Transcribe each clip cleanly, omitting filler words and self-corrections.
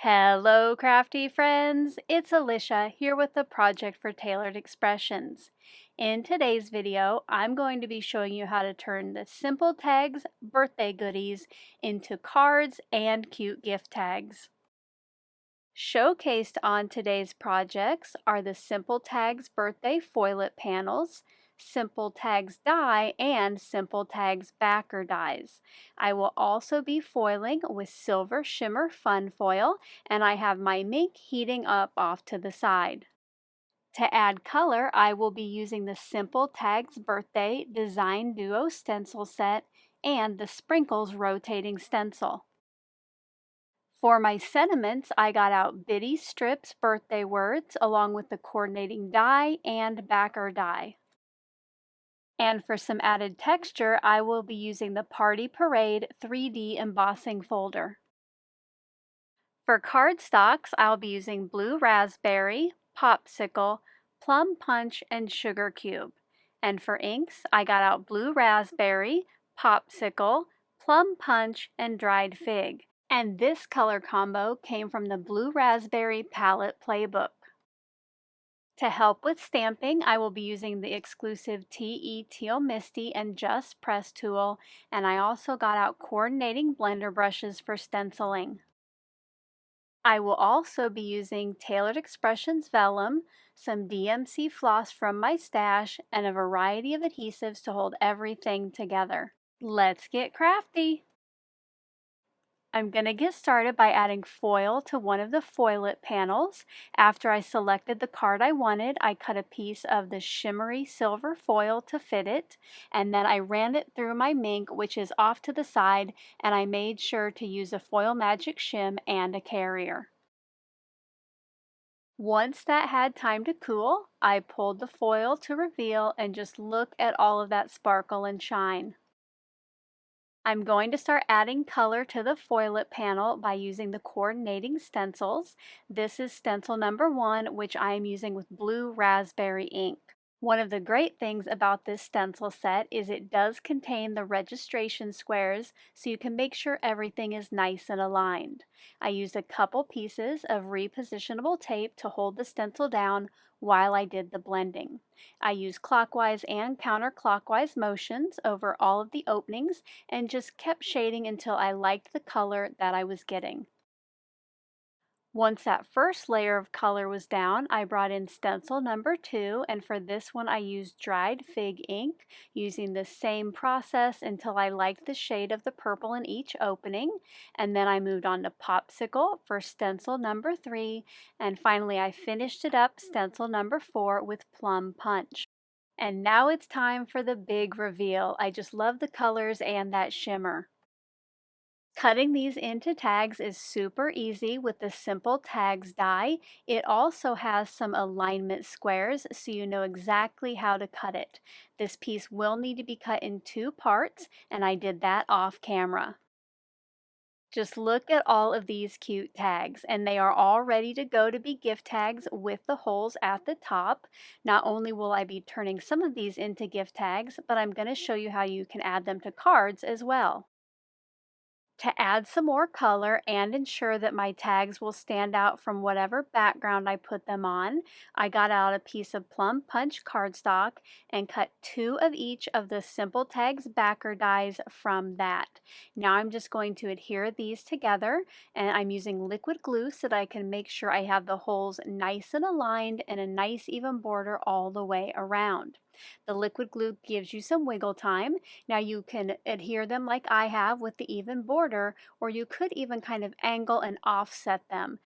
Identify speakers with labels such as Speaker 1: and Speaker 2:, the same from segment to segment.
Speaker 1: Hello, crafty friends! It's Alicia here with a project for Tailored Expressions. In today's video, I'm going to be showing you how to turn the simple tags birthday goodies into cards and cute gift tags. Showcased on today's projects are the Simple Tags Birthday Foilet Panels, Simple Tags Die, and Simple Tags Backer Dies. I will also be foiling with Silver Shimmer Fun Foil, and I have my Minc heating up off to the side. To add color, I will be using the Simple Tags Birthday Design Duo Stencil Set and the Sprinkles Rotating Stencil. For my sentiments, I got out Bitty Strips Birthday Words along with the coordinating die and backer die. And for some added texture, I will be using the Party Parade 3D embossing folder. For cardstocks, I'll be using Blue Raspberry, Popsicle, Plum Punch, and Sugar Cube. And for inks, I got out Blue Raspberry, Popsicle, Plum Punch, and Dried Fig. And this color combo came from the Blue Raspberry Palette Playbook. To help with stamping, I will be using the exclusive Teal Misti and Just Press tool, and I also got out coordinating blender brushes for stenciling. I will also be using Tailored Expressions vellum, some DMC floss from my stash, and a variety of adhesives to hold everything together. Let's get crafty! I'm going to get started by adding foil to one of the foilet panels. After I selected the card I wanted, I cut a piece of the shimmery silver foil to fit it, and then I ran it through my Minc, which is off to the side, and I made sure to use a Foil Magic Shim and a carrier. Once that had time to cool, I pulled the foil to reveal and just look at all of that sparkle and shine. I'm going to start adding color to the foilet panel by using the coordinating stencils. This is stencil number 1, which I am using with Blue Raspberry ink. One of the great things about this stencil set is it does contain the registration squares, so you can make sure everything is nice and aligned. I used a couple pieces of repositionable tape to hold the stencil down while I did the blending. I used clockwise and counterclockwise motions over all of the openings and just kept shading until I liked the color that I was getting. Once that first layer of color was down, I brought in stencil number 2, and for this one I used dried fig ink, using the same process until I liked the shade of the purple in each opening, and then I moved on to Popsicle for stencil number 3, and finally I finished it up stencil number 4 with Plum Punch. And now it's time for the big reveal. I just love the colors and that shimmer. Cutting these into tags is super easy with the Simple Tags die. It also has some alignment squares so you know exactly how to cut it. This piece will need to be cut in 2 parts, and I did that off camera. Just look at all of these cute tags, and they are all ready to go to be gift tags with the holes at the top. Not only will I be turning some of these into gift tags, but I'm going to show you how you can add them to cards as well. To add some more color and ensure that my tags will stand out from whatever background I put them on, I got out a piece of Plum Punch cardstock and cut 2 of each of the Simple Tags backer dies from that. Now I'm just going to adhere these together, and I'm using liquid glue so that I can make sure I have the holes nice and aligned and a nice even border all the way around. The liquid glue gives you some wiggle time. Now you can adhere them like I have with the even border, or you could even kind of angle and offset them.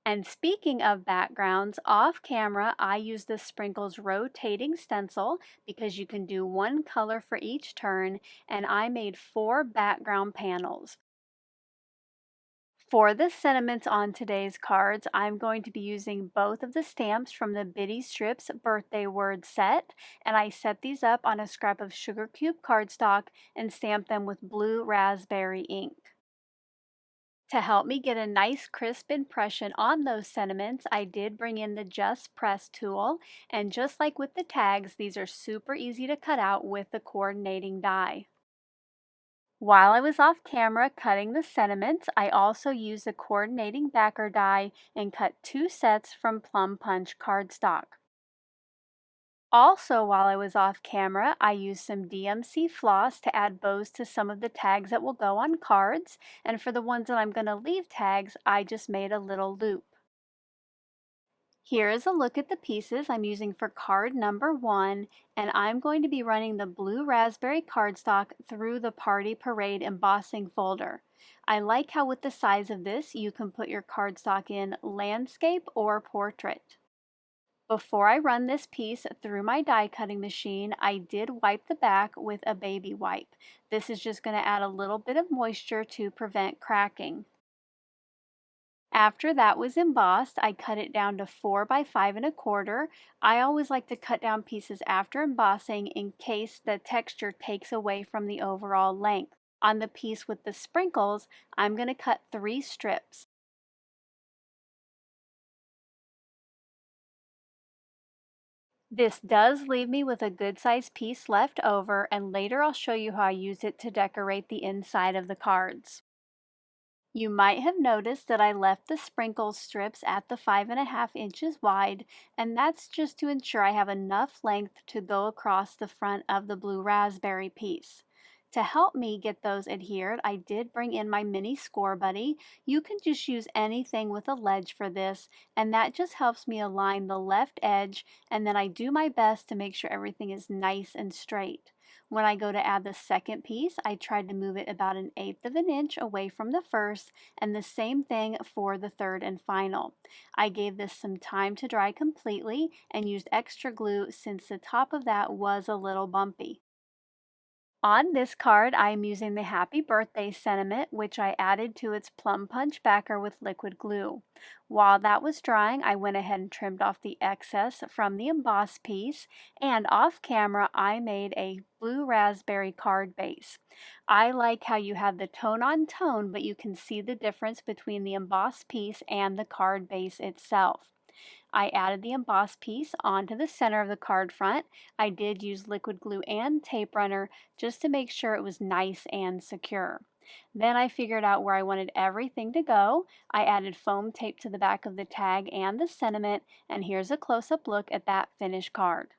Speaker 1: And speaking of backgrounds, off camera I use the Sprinkles rotating stencil because you can do one color for each turn, and I made 4 background panels. For the sentiments on today's cards, I'm going to be using both of the stamps from the Bitty Strips birthday word set, and I set these up on a scrap of sugar cube cardstock and stamped them with Blue Raspberry ink. To help me get a nice crisp impression on those sentiments, I did bring in the Just Press tool, and just like with the tags, these are super easy to cut out with the coordinating die. While I was off camera cutting the sentiments, I also used a coordinating backer die and cut 2 sets from Plum Punch cardstock. Also, while I was off camera, I used some DMC floss to add bows to some of the tags that will go on cards, and for the ones that I'm going to leave tags, I just made a little loop. Here is a look at the pieces I'm using for card number 1, and I'm going to be running the blue raspberry cardstock through the Party Parade embossing folder. I like how with the size of this, you can put your cardstock in landscape or portrait. Before I run this piece through my die cutting machine, I did wipe the back with a baby wipe. This is just going to add a little bit of moisture to prevent cracking. After that was embossed, I cut it down to 4 by 5 1/4. I always like to cut down pieces after embossing in case the texture takes away from the overall length. On the piece with the sprinkles, I'm going to cut 3 strips. This does leave me with a good sized piece left over, and later I'll show you how I use it to decorate the inside of the cards. You might have noticed that I left the sprinkle strips at the 5.5 inches wide, and that's just to ensure I have enough length to go across the front of the blue raspberry piece. To help me get those adhered, I did bring in my mini Scor-Buddy. You can just use anything with a ledge for this, and that just helps me align the left edge, and then I do my best to make sure everything is nice and straight. When I go to add the second piece, I tried to move it about 1/8 of an inch away from the first, and the same thing for the third and final. I gave this some time to dry completely and used extra glue since the top of that was a little bumpy. On this card, I am using the Happy Birthday sentiment, which I added to its Plum Punch backer with liquid glue. While that was drying, I went ahead and trimmed off the excess from the emboss piece, and off camera, I made a blue raspberry card base. I like how you have the tone on tone, but you can see the difference between the emboss piece and the card base itself. I added the emboss piece onto the center of the card front. I did use liquid glue and tape runner just to make sure it was nice and secure. Then I figured out where I wanted everything to go. I added foam tape to the back of the tag and the sentiment, and here's a close-up look at that finished card.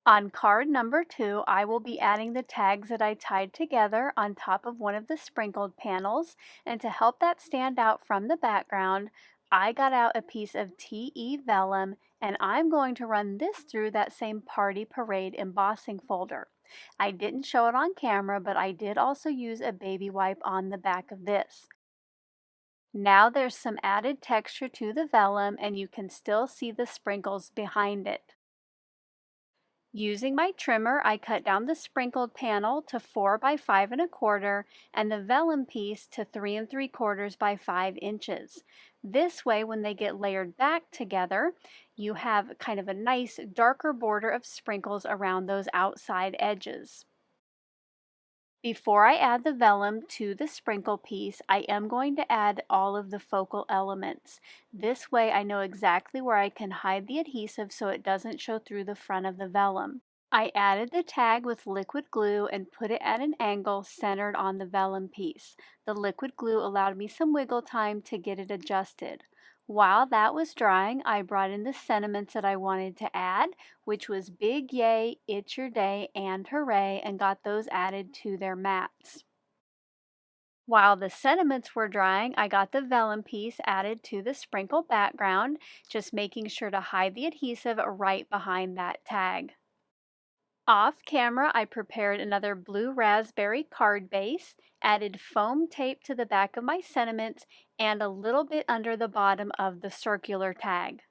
Speaker 1: On card number 2, I will be adding the tags that I tied together on top of one of the sprinkled panels, and to help that stand out from the background, I got out a piece of TE vellum, and I'm going to run this through that same Party Parade embossing folder. I didn't show it on camera, but I did also use a baby wipe on the back of this. Now there's some added texture to the vellum, and you can still see the sprinkles behind it. Using my trimmer, I cut down the sprinkled panel to 4 by 5 1/4 and the vellum piece to 3 3/4 by 5 inches. This way, when they get layered back together, you have kind of a nice darker border of sprinkles around those outside edges. Before I add the vellum to the sprinkle piece, I am going to add all of the focal elements. This way I know exactly where I can hide the adhesive so it doesn't show through the front of the vellum. I added the tag with liquid glue and put it at an angle centered on the vellum piece. The liquid glue allowed me some wiggle time to get it adjusted. While that was drying, I brought in the sentiments that I wanted to add, which was Big Yay, It's Your Day, and Hooray, and got those added to their mats. While the sentiments were drying, I got the vellum piece added to the sprinkle background, just making sure to hide the adhesive right behind that tag. Off camera, I prepared another blue raspberry card base, added foam tape to the back of my sentiments, and a little bit under the bottom of the circular tag.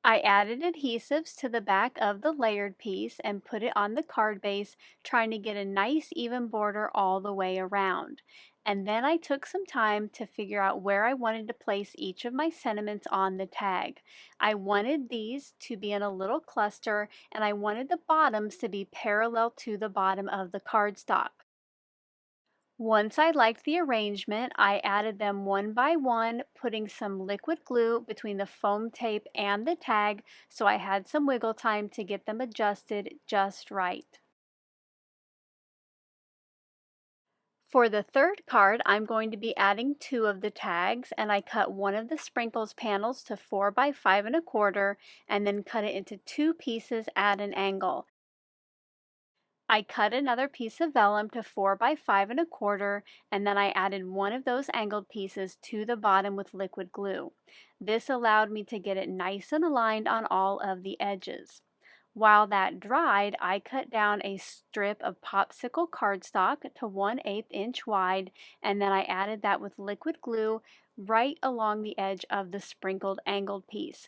Speaker 1: I added adhesives to the back of the layered piece and put it on the card base, trying to get a nice even border all the way around. And then I took some time to figure out where I wanted to place each of my sentiments on the tag. I wanted these to be in a little cluster, and I wanted the bottoms to be parallel to the bottom of the cardstock. Once I liked the arrangement, I added them one by one, putting some liquid glue between the foam tape and the tag so I had some wiggle time to get them adjusted just right. For the third card, I'm going to be adding 2 of the tags, and I cut one of the sprinkles panels to 4 by 5 1/4 and then cut it into 2 pieces at an angle. I cut another piece of vellum to 4 by 5 1/4 and then I added one of those angled pieces to the bottom with liquid glue. This allowed me to get it nice and aligned on all of the edges. While that dried, I cut down a strip of Popsicle cardstock to 1/8 inch wide, and then I added that with liquid glue right along the edge of the sprinkled angled piece.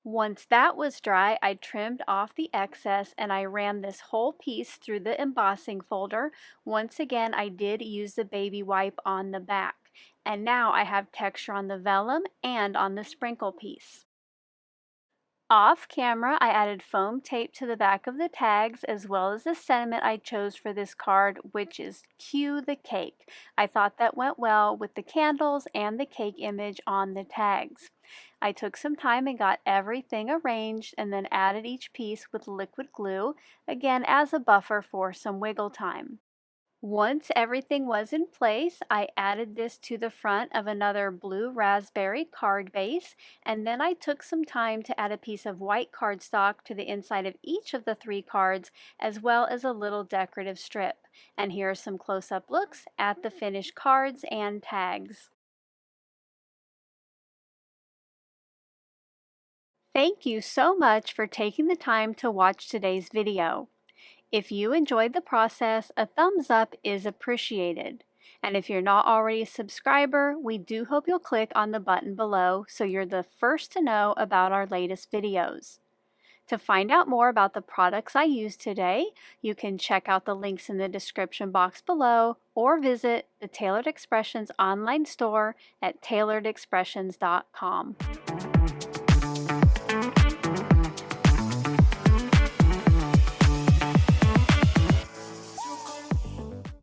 Speaker 1: Once that was dry, I trimmed off the excess and I ran this whole piece through the embossing folder. Once again, I did use the baby wipe on the back. And now I have texture on the vellum and on the sprinkle piece. Off camera, I added foam tape to the back of the tags as well as the sentiment I chose for this card, which is "Cue the Cake." I thought that went well with the candles and the cake image on the tags. I took some time and got everything arranged and then added each piece with liquid glue, again as a buffer for some wiggle time. Once everything was in place, I added this to the front of another blue raspberry card base, and then I took some time to add a piece of white cardstock to the inside of each of the 3 cards, as well as a little decorative strip. And here are some close-up looks at the finished cards and tags. Thank you so much for taking the time to watch today's video. If you enjoyed the process, a thumbs up is appreciated. And if you're not already a subscriber, we do hope you'll click on the button below so you're the first to know about our latest videos. To find out more about the products I used today, you can check out the links in the description box below or visit the Tailored Expressions online store at tailoredexpressions.com.